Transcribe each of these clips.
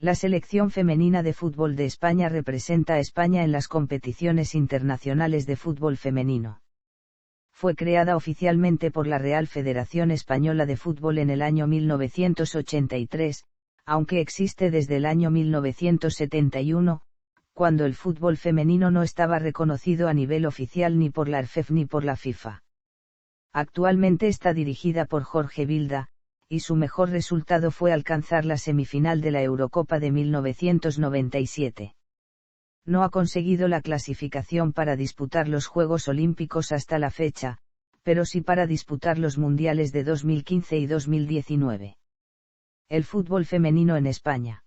La selección femenina de fútbol de España representa a España en las competiciones internacionales de fútbol femenino. Fue creada oficialmente por la Real Federación Española de Fútbol en el año 1983, aunque existe desde el año 1971, cuando el fútbol femenino no estaba reconocido a nivel oficial ni por la RFEF ni por la FIFA. Actualmente está dirigida por Jorge Vilda, y su mejor resultado fue alcanzar la semifinal de la Eurocopa de 1997. No ha conseguido la clasificación para disputar los Juegos Olímpicos hasta la fecha, pero sí para disputar los Mundiales de 2015 y 2019. El fútbol femenino en España.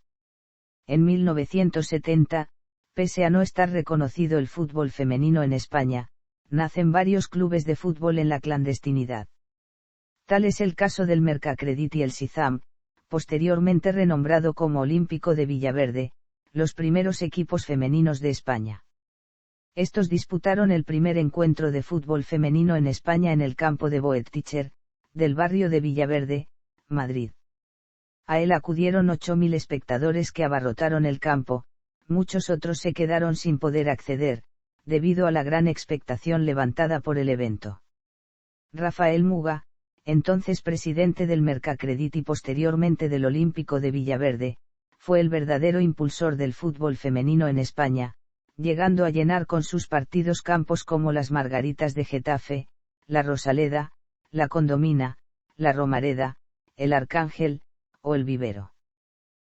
En 1970, pese a no estar reconocido el fútbol femenino en España, nacen varios clubes de fútbol en la clandestinidad. Tal es el caso del Mercacredit y el SIZAM, posteriormente renombrado como Olímpico de Villaverde, los primeros equipos femeninos de España. Estos disputaron el primer encuentro de fútbol femenino en España en el campo de Boetticher, del barrio de Villaverde, Madrid. A él acudieron 8.000 espectadores que abarrotaron el campo, muchos otros se quedaron sin poder acceder, debido a la gran expectación levantada por el evento. Rafael Muga, entonces presidente del Mercacredit y posteriormente del Olímpico de Villaverde, fue el verdadero impulsor del fútbol femenino en España, llegando a llenar con sus partidos campos como las Margaritas de Getafe, la Rosaleda, la Condomina, la Romareda, el Arcángel, o el Vivero.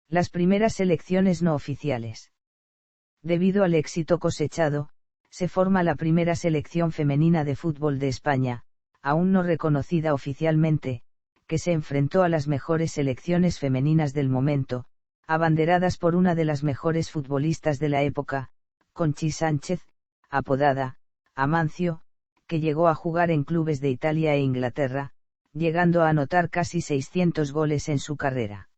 Las primeras selecciones no oficiales. Debido al éxito cosechado, se forma la primera selección femenina de fútbol de España, aún no reconocida oficialmente, que se enfrentó a las mejores selecciones femeninas del momento, abanderadas por una de las mejores futbolistas de la época, Conchi Sánchez, apodada Amancio, que llegó a jugar en clubes de Italia e Inglaterra, llegando a anotar casi 600 goles en su carrera.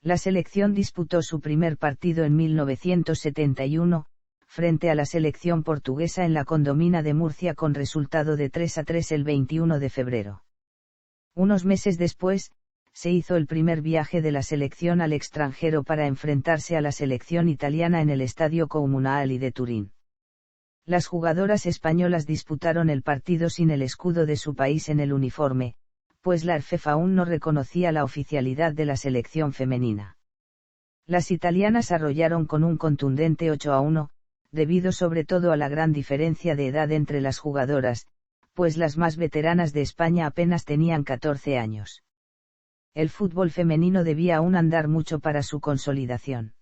La selección disputó su primer partido en 1971, frente a la selección portuguesa en la Condomina de Murcia con resultado de 3-3 el 21 de febrero. Unos meses después, se hizo el primer viaje de la selección al extranjero para enfrentarse a la selección italiana en el Estadio Comunali de Turín. Las jugadoras españolas disputaron el partido sin el escudo de su país en el uniforme, pues la RFEF aún no reconocía la oficialidad de la selección femenina. Las italianas arrollaron con un contundente 8-1, debido sobre todo a la gran diferencia de edad entre las jugadoras, pues las más veteranas de España apenas tenían 14 años. El fútbol femenino debía aún andar mucho para su consolidación.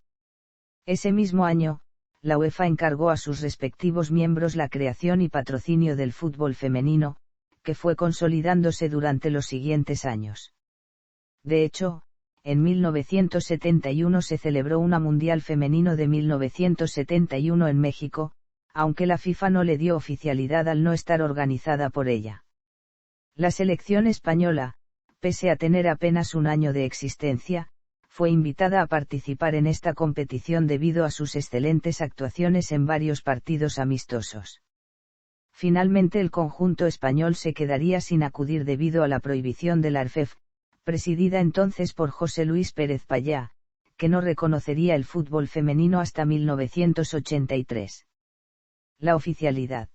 Ese mismo año, la UEFA encargó a sus respectivos miembros la creación y patrocinio del fútbol femenino, que fue consolidándose durante los siguientes años. De hecho, en 1971 se celebró una Mundial Femenino de 1971 en México, aunque la FIFA no le dio oficialidad al no estar organizada por ella. La selección española, pese a tener apenas un año de existencia, fue invitada a participar en esta competición debido a sus excelentes actuaciones en varios partidos amistosos. Finalmente el conjunto español se quedaría sin acudir debido a la prohibición de la RFEF, presidida entonces por José Luis Pérez Payá, que no reconocería el fútbol femenino hasta 1983. La oficialidad.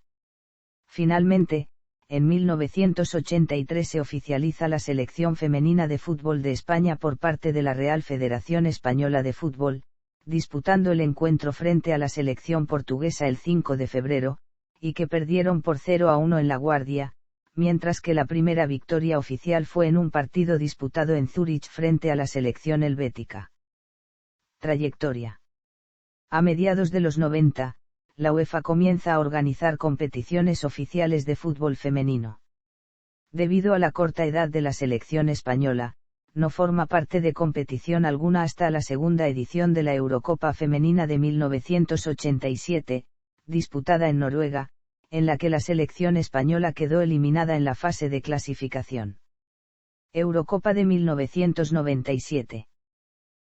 Finalmente, en 1983 se oficializa la selección femenina de fútbol de España por parte de la Real Federación Española de Fútbol, disputando el encuentro frente a la selección portuguesa el 5 de febrero, y que perdieron por 0-1 en La Guardia, mientras que la primera victoria oficial fue en un partido disputado en Zúrich frente a la selección helvética. Trayectoria. A mediados de los 90, la UEFA comienza a organizar competiciones oficiales de fútbol femenino. Debido a la corta edad de la selección española, no forma parte de competición alguna hasta la segunda edición de la Eurocopa Femenina de 1987, disputada en Noruega, en la que la selección española quedó eliminada en la fase de clasificación. Eurocopa de 1997.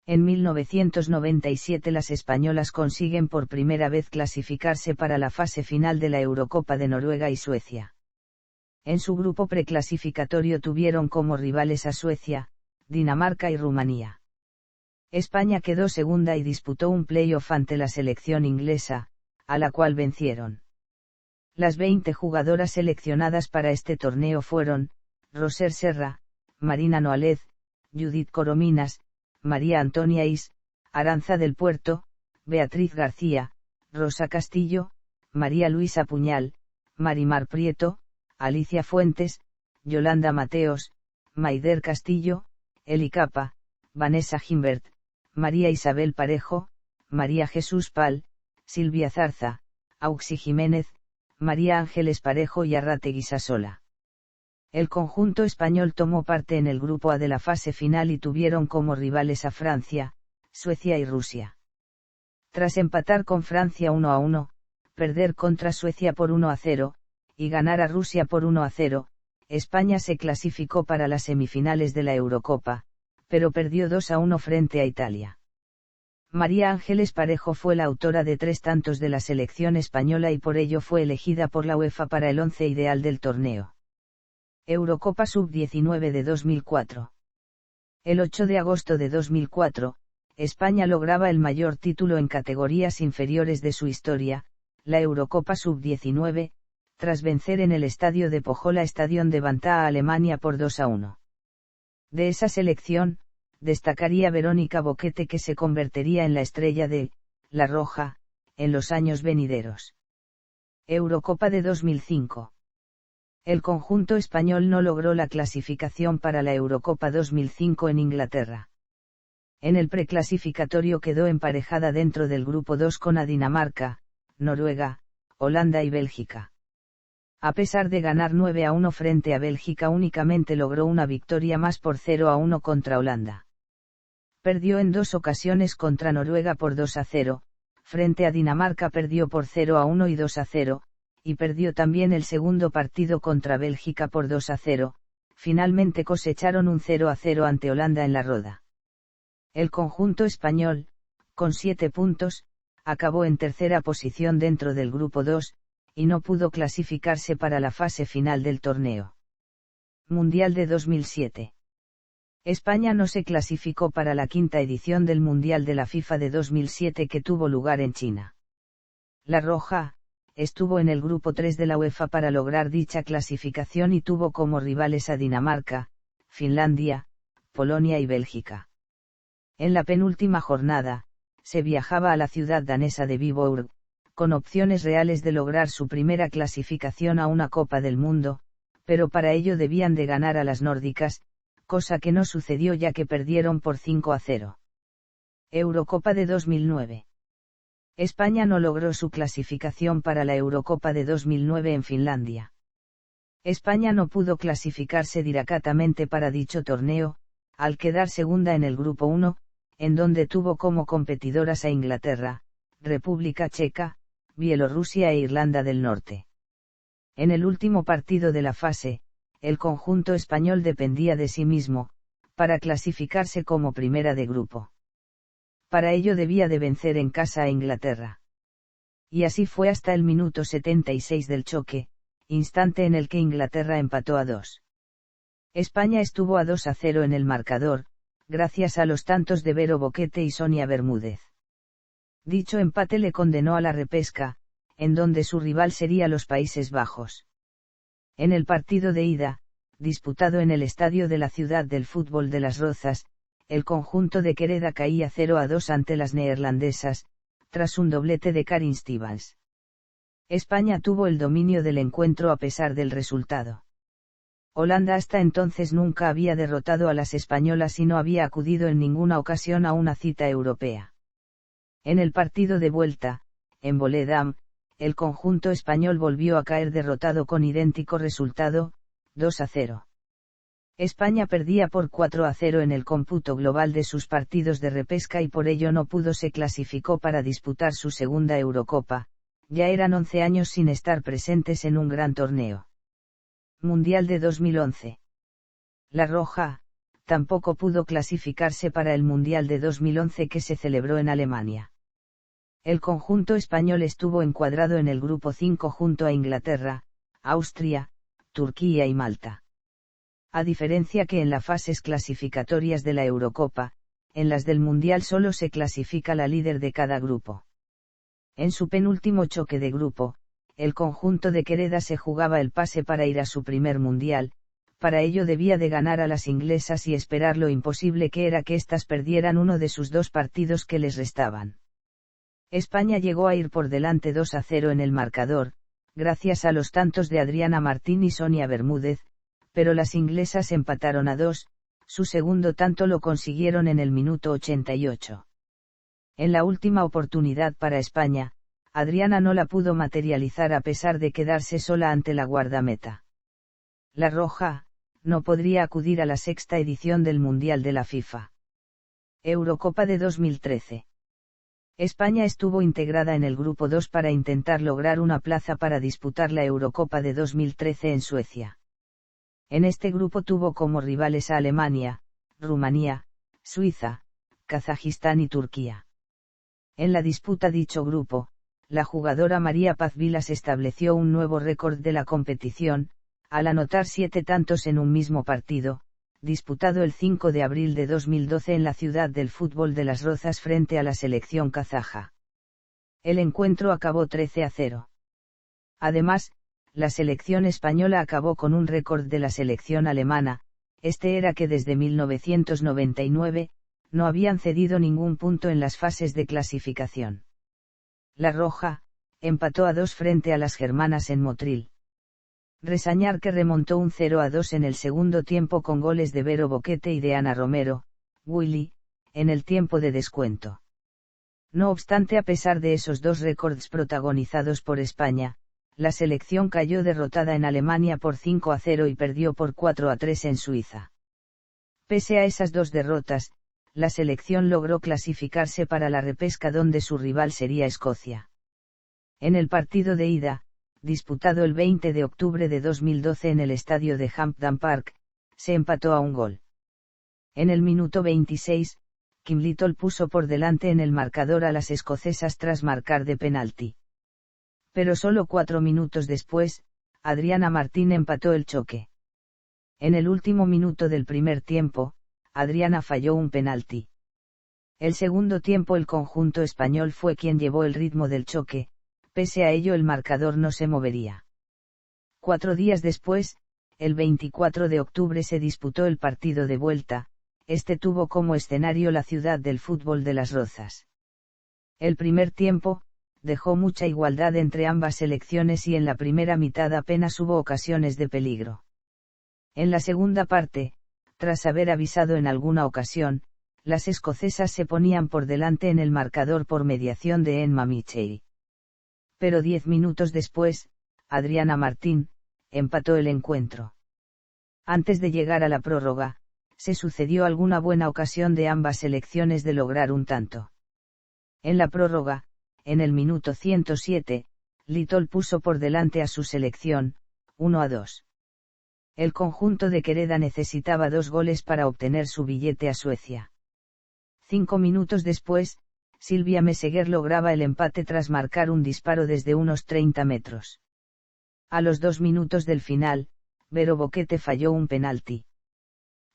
En 1997 las españolas consiguen por primera vez clasificarse para la fase final de la Eurocopa de Noruega y Suecia. En su grupo preclasificatorio tuvieron como rivales a Suecia, Dinamarca y Rumanía. España quedó segunda y disputó un play-off ante la selección inglesa, a la cual vencieron. Las 20 jugadoras seleccionadas para este torneo fueron, Roser Serra, Marina Noalez, Judith Corominas, María Antonia Is, Aranza del Puerto, Beatriz García, Rosa Castillo, María Luisa Puñal, Marimar Prieto, Alicia Fuentes, Yolanda Mateos, Maider Castillo, Eli Capa, Vanessa Gimbert, María Isabel Parejo, María Jesús Pal, Silvia Zarza, Auxi Jiménez, María Ángeles Parejo y Arrate Sasola. El conjunto español tomó parte en el grupo A de la fase final y tuvieron como rivales a Francia, Suecia y Rusia. Tras empatar con Francia 1-1, perder contra Suecia por 1-0, y ganar a Rusia por 1-0, España se clasificó para las semifinales de la Eurocopa, pero perdió 2-1 frente a Italia. María Ángeles Parejo fue la autora de 3 tantos de la selección española y por ello fue elegida por la UEFA para el 11 ideal del torneo. Eurocopa Sub-19 de 2004. El 8 de agosto de 2004, España lograba el mayor título en categorías inferiores de su historia, la Eurocopa Sub-19, tras vencer en el estadio de Pojola Stadion de Vantaa a Alemania por 2-1. De esa selección, destacaría Verónica Boquete, que se convertiría en la estrella de La Roja en los años venideros. Eurocopa de 2005. El conjunto español no logró la clasificación para la Eurocopa 2005 en Inglaterra. En el preclasificatorio quedó emparejada dentro del grupo 2 con Dinamarca, Noruega, Holanda y Bélgica. A pesar de ganar 9-1 frente a Bélgica, únicamente logró una victoria más por 0-1 contra Holanda. Perdió en 2 ocasiones contra Noruega por 2-0, frente a Dinamarca perdió por 0-1 y 2-0, y perdió también el segundo partido contra Bélgica por 2-0, finalmente cosecharon un 0-0 ante Holanda en la Roda. El conjunto español, con 7 puntos, acabó en tercera posición dentro del grupo 2, y no pudo clasificarse para la fase final del torneo. Mundial de 2007. España no se clasificó para la 5ª edición del Mundial de la FIFA de 2007 que tuvo lugar en China. La Roja estuvo en el grupo 3 de la UEFA para lograr dicha clasificación y tuvo como rivales a Dinamarca, Finlandia, Polonia y Bélgica. En la penúltima jornada, se viajaba a la ciudad danesa de Viborg, con opciones reales de lograr su primera clasificación a una Copa del Mundo, pero para ello debían de ganar a las nórdicas, cosa que no sucedió ya que perdieron por 5-0. Eurocopa de 2009. España no logró su clasificación para la Eurocopa de 2009 en Finlandia. España no pudo clasificarse directamente para dicho torneo, al quedar segunda en el grupo 1, en donde tuvo como competidoras a Inglaterra, República Checa, Bielorrusia e Irlanda del Norte. En el último partido de la fase, el conjunto español dependía de sí mismo, para clasificarse como primera de grupo. Para ello debía de vencer en casa a Inglaterra. Y así fue hasta el minuto 76 del choque, instante en el que Inglaterra empató a 2. España estuvo a 2-0 en el marcador, gracias a los tantos de Vero Boquete y Sonia Bermúdez. Dicho empate le condenó a la repesca, en donde su rival sería los Países Bajos. En el partido de ida, disputado en el estadio de la Ciudad del Fútbol de Las Rozas, el conjunto de Quereda caía 0-2 ante las neerlandesas, tras un doblete de Karin Stevens. España tuvo el dominio del encuentro a pesar del resultado. Holanda hasta entonces nunca había derrotado a las españolas y no había acudido en ninguna ocasión a una cita europea. En el partido de vuelta, en Volendam, el conjunto español volvió a caer derrotado con idéntico resultado, 2-0. España perdía por 4-0 en el cómputo global de sus partidos de repesca y por ello no se clasificó para disputar su segunda Eurocopa, ya eran 11 años sin estar presentes en un gran torneo. Mundial de 2011. La Roja tampoco pudo clasificarse para el Mundial de 2011 que se celebró en Alemania. El conjunto español estuvo encuadrado en el grupo 5 junto a Inglaterra, Austria, Turquía y Malta. A diferencia que en las fases clasificatorias de la Eurocopa, en las del Mundial solo se clasifica la líder de cada grupo. En su penúltimo choque de grupo, el conjunto de Quereda se jugaba el pase para ir a su primer Mundial. Para ello debía de ganar a las inglesas y esperar lo imposible que era que éstas perdieran uno de sus dos partidos que les restaban. España llegó a ir por delante 2-0 en el marcador, gracias a los tantos de Adriana Martín y Sonia Bermúdez, pero las inglesas empataron a 2, su segundo tanto lo consiguieron en el minuto 88. En la última oportunidad para España, Adriana no la pudo materializar a pesar de quedarse sola ante la guardameta. La roja no podría acudir a la sexta edición del Mundial de la FIFA. Eurocopa de 2013. España estuvo integrada en el Grupo 2 para intentar lograr una plaza para disputar la Eurocopa de 2013 en Suecia. En este grupo tuvo como rivales a Alemania, Rumanía, Suiza, Kazajistán y Turquía. En la disputa dicho grupo, la jugadora María Paz Vilas estableció un nuevo récord de la competición, al anotar 7 tantos en un mismo partido, disputado el 5 de abril de 2012 en la ciudad del fútbol de Las Rozas frente a la selección kazaja. El encuentro acabó 13-0. Además, la selección española acabó con un récord de la selección alemana, este era que desde 1999, no habían cedido ningún punto en las fases de clasificación. La roja, empató a 2 frente a las germanas en Motril. Resañar que remontó un 0-2 en el segundo tiempo con goles de Vero Boquete y de Ana Romero, Willy, en el tiempo de descuento. No obstante, a pesar de esos dos récords protagonizados por España, la selección cayó derrotada en Alemania por 5-0 y perdió por 4-3 en Suiza. Pese a esas dos derrotas, la selección logró clasificarse para la repesca donde su rival sería Escocia. En el partido de ida, disputado el 20 de octubre de 2012 en el estadio de Hampden Park, se empató a un gol. En el minuto 26, Kim Little puso por delante en el marcador a las escocesas tras marcar de penalti. Pero solo 4 minutos después, Adriana Martín empató el choque. En el último minuto del primer tiempo, Adriana falló un penalti. El segundo tiempo el conjunto español fue quien llevó el ritmo del choque, pese a ello el marcador no se movería. 4 días después, el 24 de octubre se disputó el partido de vuelta, este tuvo como escenario la ciudad del fútbol de Las Rozas. El primer tiempo, dejó mucha igualdad entre ambas selecciones y en la primera mitad apenas hubo ocasiones de peligro. En la segunda parte, tras haber avisado en alguna ocasión, las escocesas se ponían por delante en el marcador por mediación de Emma Michey. Pero 10 minutos después, Adriana Martín empató el encuentro. Antes de llegar a la prórroga, se sucedió alguna buena ocasión de ambas selecciones de lograr un tanto. En la prórroga, en el minuto 107, Little puso por delante a su selección, 1-2. El conjunto de Quereda necesitaba 2 goles para obtener su billete a Suecia. 5 minutos después, Silvia Meseguer lograba el empate tras marcar un disparo desde unos 30 metros. A los 2 minutos del final, Vero Boquete falló un penalti.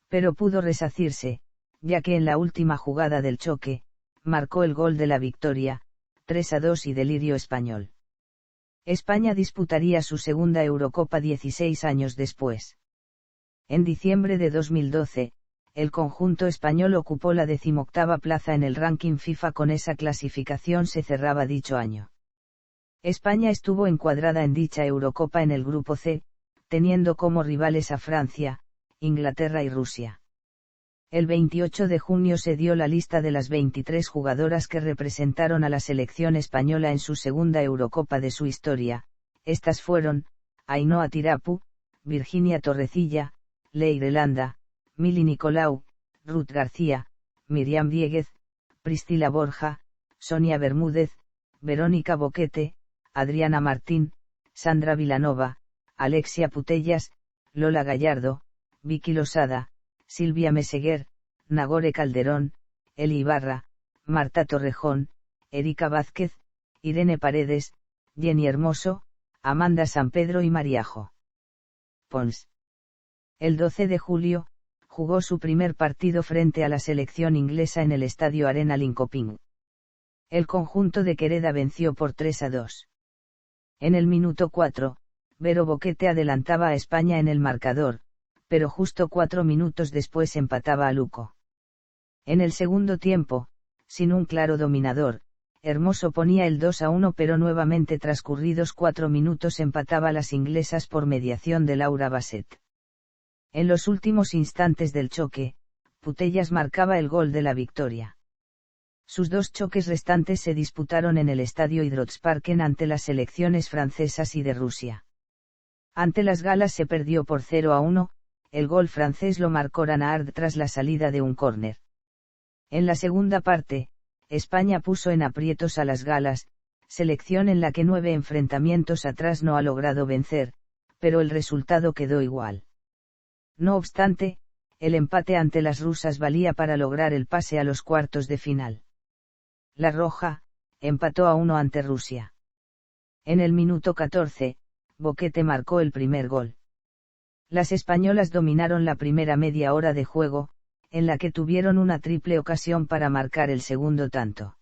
Pero pudo resarcirse, ya que en la última jugada del choque, marcó el gol de la victoria, 3-2 y delirio español. España disputaría su segunda Eurocopa 16 años después. En diciembre de 2012, el conjunto español ocupó la 18ª plaza en el ranking FIFA. Con esa clasificación se cerraba dicho año. España estuvo encuadrada en dicha Eurocopa en el Grupo C, teniendo como rivales a Francia, Inglaterra y Rusia. El 28 de junio se dio la lista de las 23 jugadoras que representaron a la selección española en su segunda Eurocopa de su historia. Estas fueron: Ainhoa Tirapu, Virginia Torrecilla, Leire Landa, Mili Nicolau, Ruth García, Miriam Diéguez, Priscila Borja, Sonia Bermúdez, Verónica Boquete, Adriana Martín, Sandra Vilanova, Alexia Putellas, Lola Gallardo, Vicky Losada, Silvia Meseguer, Nagore Calderón, Eli Ibarra, Marta Torrejón, Erika Vázquez, Irene Paredes, Jenny Hermoso, Amanda Sampedro y Mariajo Pons. El 12 de julio, jugó su primer partido frente a la selección inglesa en el estadio Arena Linkoping. El conjunto de Quereda venció por 3-2. En el minuto 4, Vero Boquete adelantaba a España en el marcador, pero justo 4 minutos después empataba a Luco. En el segundo tiempo, sin un claro dominador, Hermoso ponía el 2-1, pero nuevamente transcurridos 4 minutos empataba a las inglesas por mediación de Laura Bassett. En los últimos instantes del choque, Putellas marcaba el gol de la victoria. Sus 2 choques restantes se disputaron en el estadio Idrottsparken ante las selecciones francesas y de Rusia. Ante las galas se perdió por 0-1, el gol francés lo marcó Ranard tras la salida de un córner. En la segunda parte, España puso en aprietos a las galas, selección en la que 9 enfrentamientos atrás no ha logrado vencer, pero el resultado quedó igual. No obstante, el empate ante las rusas valía para lograr el pase a los cuartos de final. La Roja, empató a 1 ante Rusia. En el minuto 14, Boquete marcó el primer gol. Las españolas dominaron la primera media hora de juego, en la que tuvieron una triple ocasión para marcar el segundo tanto.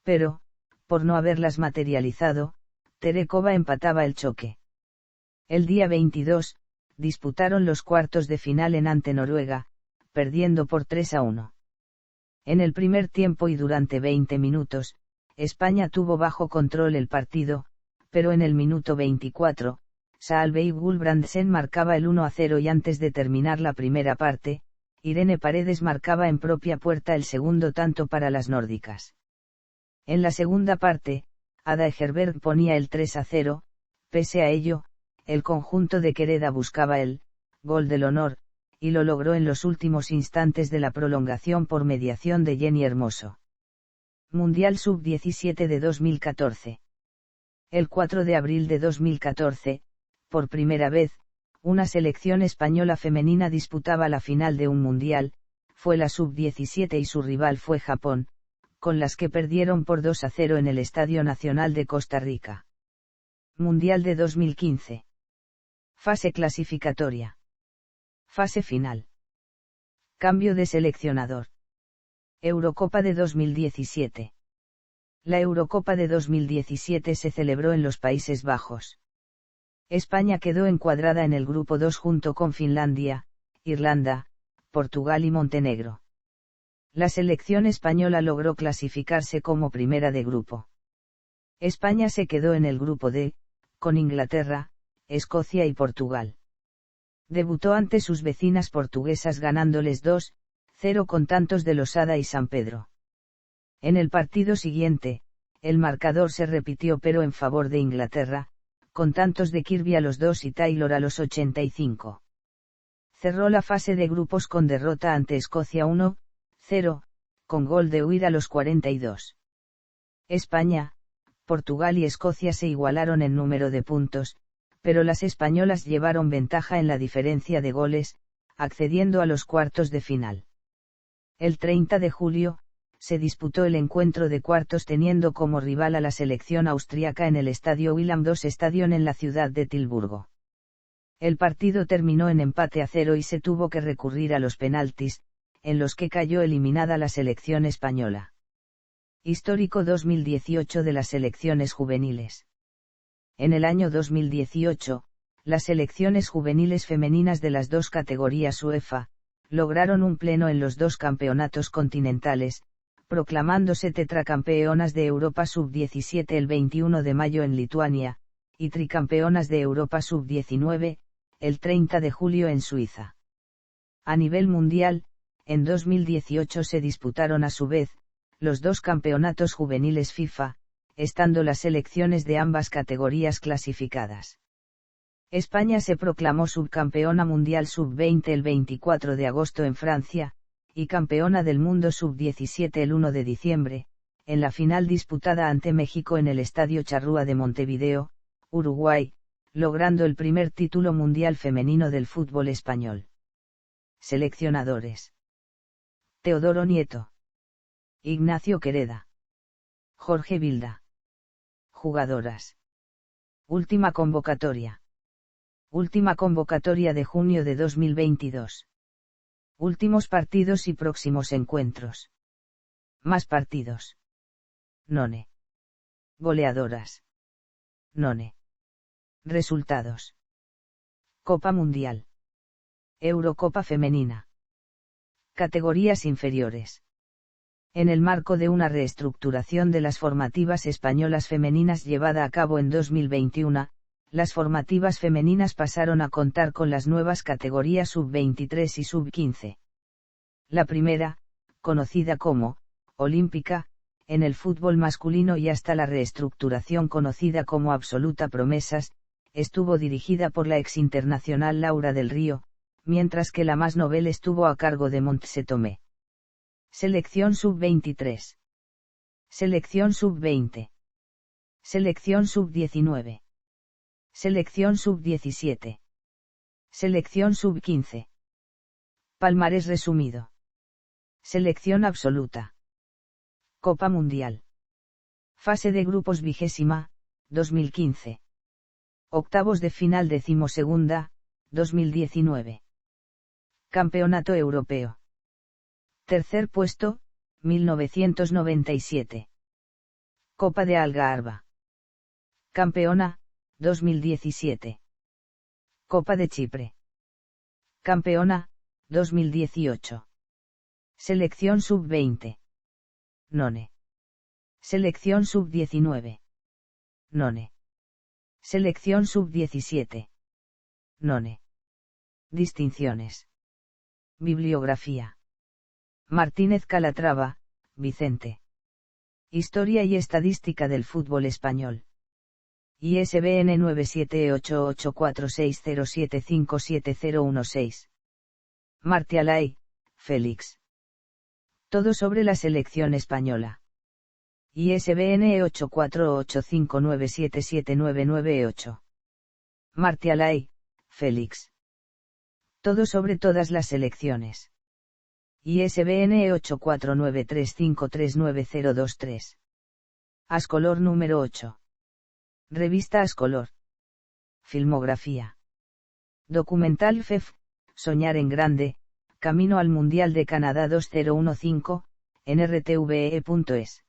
Pero, por no haberlas materializado, Terekova empataba el choque. El día 22, disputaron los cuartos de final ante Noruega, perdiendo por 3-1. En el primer tiempo y durante 20 minutos, España tuvo bajo control el partido, pero en el minuto 24, Saalveig Gulbrandsen marcaba el 1-0 y antes de terminar la primera parte, Irene Paredes marcaba en propia puerta el segundo tanto para las nórdicas. En la segunda parte, Ada Egerberg ponía el 3-0, pese a ello, el conjunto de Quereda buscaba el gol del honor, y lo logró en los últimos instantes de la prolongación por mediación de Jenny Hermoso. Mundial Sub-17 de 2014. El 4 de abril de 2014, por primera vez, una selección española femenina disputaba la final de un mundial, fue la Sub-17 y su rival fue Japón, con las que perdieron por 2-0 en el Estadio Nacional de Costa Rica. Mundial de 2015. Fase clasificatoria. Fase final. Cambio de seleccionador. Eurocopa de 2017. La Eurocopa de 2017 se celebró en los Países Bajos. España quedó encuadrada en el grupo 2 junto con Finlandia, Irlanda, Portugal y Montenegro. La selección española logró clasificarse como primera de grupo. España se quedó en el grupo D, con Inglaterra, Escocia y Portugal. Debutó ante sus vecinas portuguesas ganándoles 2-0 con tantos de Losada y San Pedro. En el partido siguiente, el marcador se repitió pero en favor de Inglaterra, con tantos de Kirby a los 2 y Taylor a los 85. Cerró la fase de grupos con derrota ante Escocia 1-0, con gol de Huir a los 42. España, Portugal y Escocia se igualaron en número de puntos, pero las españolas llevaron ventaja en la diferencia de goles, accediendo a los cuartos de final. El 30 de julio, se disputó el encuentro de cuartos teniendo como rival a la selección austriaca en el estadio Wilhelm II Stadion en la ciudad de Tilburgo. El partido terminó en empate a 0 y se tuvo que recurrir a los penaltis, en los que cayó eliminada la selección española. Histórico 2018 de las selecciones juveniles. En el año 2018, las selecciones juveniles femeninas de las 2 categorías UEFA, lograron un pleno en los 2 campeonatos continentales, proclamándose tetracampeonas de Europa Sub-17 el 21 de mayo en Lituania, y tricampeonas de Europa Sub-19, el 30 de julio en Suiza. A nivel mundial, en 2018 se disputaron a su vez, los 2 campeonatos juveniles FIFA, estando las selecciones de ambas categorías clasificadas. España se proclamó subcampeona mundial Sub-20 el 24 de agosto en Francia, y campeona del mundo Sub-17 el 1 de diciembre, en la final disputada ante México en el Estadio Charrúa de Montevideo, Uruguay, logrando el primer título mundial femenino del fútbol español. Seleccionadores: Teodoro Nieto, Ignacio Quereda, Jorge Vilda. Jugadoras. Última convocatoria. Última convocatoria de junio de 2022. Últimos partidos y próximos encuentros. Más partidos. None. Goleadoras. None. Resultados. Copa Mundial. Eurocopa Femenina. Categorías inferiores. En el marco de una reestructuración de las formativas españolas femeninas llevada a cabo en 2021, las formativas femeninas pasaron a contar con las nuevas categorías sub-23 y sub-15. La primera, conocida como Olímpica, en el fútbol masculino y hasta la reestructuración conocida como Absoluta Promesas, estuvo dirigida por la ex internacional Laura del Río, mientras que la más novel estuvo a cargo de Montse Tomé. Selección sub-23. Selección sub-20. Selección sub-19. Selección sub-17. Selección sub-15. Palmarés resumido. Selección absoluta. Copa Mundial. Fase de grupos 20ª, 2015. Octavos de final 12ª, 2019. Campeonato Europeo. Tercer puesto, 1997. Copa de Algarve. Campeona, 2017. Copa de Chipre. Campeona, 2018. Selección sub-20. None. Selección sub-19. None. Selección sub-17. None. Distinciones. Bibliografía. Martínez Calatrava, Vicente. Historia y estadística del fútbol español. ISBN 9788460757016. Martialay, Félix. Todo sobre la selección española. ISBN 84859779998. Martialay, Félix. Todo sobre todas las selecciones. ISBN 84935399023. Ascolor número 8. Revista Ascolor. Filmografía. Documental FEF, Soñar en Grande, Camino al Mundial de Canadá 2015, en rtve.es.